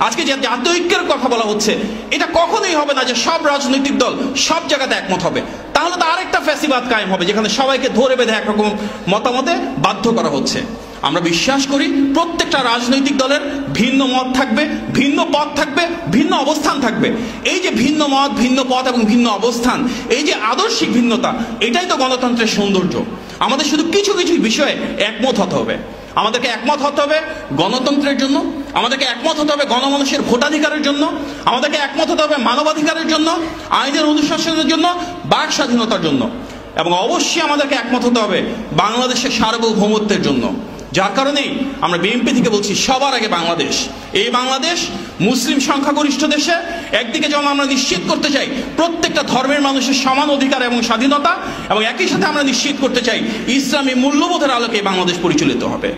আজকে যে জাতীয় ঐক্যের কথা বলা হচ্ছে, এটা কখনোই হবে না যে সব রাজনৈতিক দল সব জায়গাতে একমত হবে। তাহলে তো আরেকটা ফ্যাসিবাদ কায়েম হবে, যেখানে সবাইকে ধরে বেঁধে একরকম মতামতে বাধ্য করা হচ্ছে। আমরা বিশ্বাস করি প্রত্যেকটা রাজনৈতিক দলের ভিন্ন মত থাকবে, ভিন্ন পথ থাকবে, ভিন্ন অবস্থান থাকবে। এই যে ভিন্ন মত, ভিন্ন পথ এবং ভিন্ন অবস্থান, এই যে আদর্শিক ভিন্নতা, এটাই তো গণতন্ত্রের সৌন্দর্য। আমাদের শুধু কিছু কিছু বিষয়ে একমত হতে হবে। আমাদেরকে একমত হতে হবে গণতন্ত্রের জন্য, আমাদেরকে একমত হতে হবে গণমানুষের ভোটাধিকারের জন্য, আমাদেরকে একমত হতে হবে মানবাধিকারের জন্য, আইনের অনুশাসনের জন্য, বাক স্বাধীনতার জন্য, এবং অবশ্যই আমাদেরকে একমত হতে হবে বাংলাদেশের সার্বভৌমত্বের জন্য। যার কারণেই আমরা বিএনপি থেকে বলছি, সবার আগে বাংলাদেশ। এই বাংলাদেশ মুসলিম সংখ্যাগরিষ্ঠ দেশে একদিকে যেমন আমরা নিশ্চিত করতে চাই প্রত্যেকটা ধর্মের মানুষের সমান অধিকার এবং স্বাধীনতা, এবং একই সাথে আমরা নিশ্চিত করতে চাই ইসলামী মূল্যবোধের আলোকে বাংলাদেশ পরিচালিত হবে।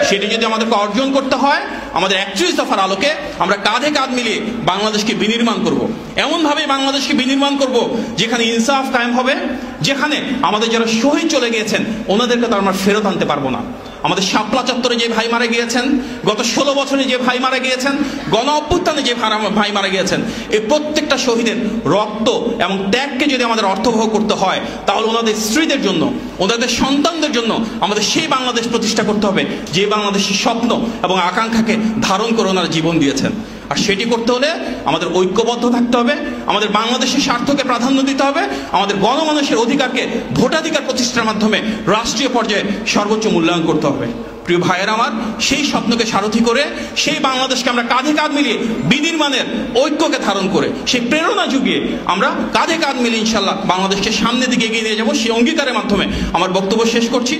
সেটি যদি আমাদেরকে অর্জন করতে হয়, আমাদের 31 দফার আলোকে আমরা কাঁধে কাঁধ মিলিয়ে বাংলাদেশকে বিনির্মাণ করব। এমনভাবে বাংলাদেশকে বিনির্মাণ করব যেখানে ইনসাফ কায়েম হবে, যেখানে আমাদের যারা শহীদ চলে গিয়েছেন ওনাদেরকে তো আমরা ফেরত আনতে পারবো না। আমাদের শাপলা চত্বরে যে ভাই মারা গিয়েছেন, গত 16 বছরে যে ভাই মারা গিয়েছেন, গণ অভ্যুত্থানে যে ভাই মারা গিয়েছেন, এই প্রত্যেকটা শহীদের রক্ত এবং ত্যাগকে যদি আমাদের অর্থবহ করতে হয়, তাহলে ওনাদের স্ত্রীদের জন্য, ওনাদের সন্তানদের জন্য আমাদের সেই বাংলাদেশ প্রতিষ্ঠা করতে হবে যে বাংলাদেশের স্বপ্ন এবং আকাঙ্ক্ষাকে ধারণ করে ওনারা জীবন দিয়েছেন। আর সেটি করতে হলে আমাদের ঐক্যবদ্ধ থাকতে হবে, আমাদের বাংলাদেশের স্বার্থকে প্রাধান্য দিতে হবে, আমাদের গণমানুষের অধিকারকে ভোটাধিকার প্রতিষ্ঠার মাধ্যমে রাষ্ট্রীয় পর্যায়ে সর্বোচ্চ মূল্যায়ন করতে হবে। প্রিয় ভাইয়ের আমার, সেই স্বপ্নকে সারথি করে, সেই বাংলাদেশকে আমরা কাঁধে কাঁধ মিলিয়ে বিনির্মাণের ঐক্যকে ধারণ করে, সেই প্রেরণা যুগিয়ে আমরা কাঁধে কাঁধ মিলিয়ে ইনশাল্লাহ বাংলাদেশকে সামনের দিকে এগিয়ে নিয়ে যাবো। সেই অঙ্গীকারের মাধ্যমে আমার বক্তব্য শেষ করছি।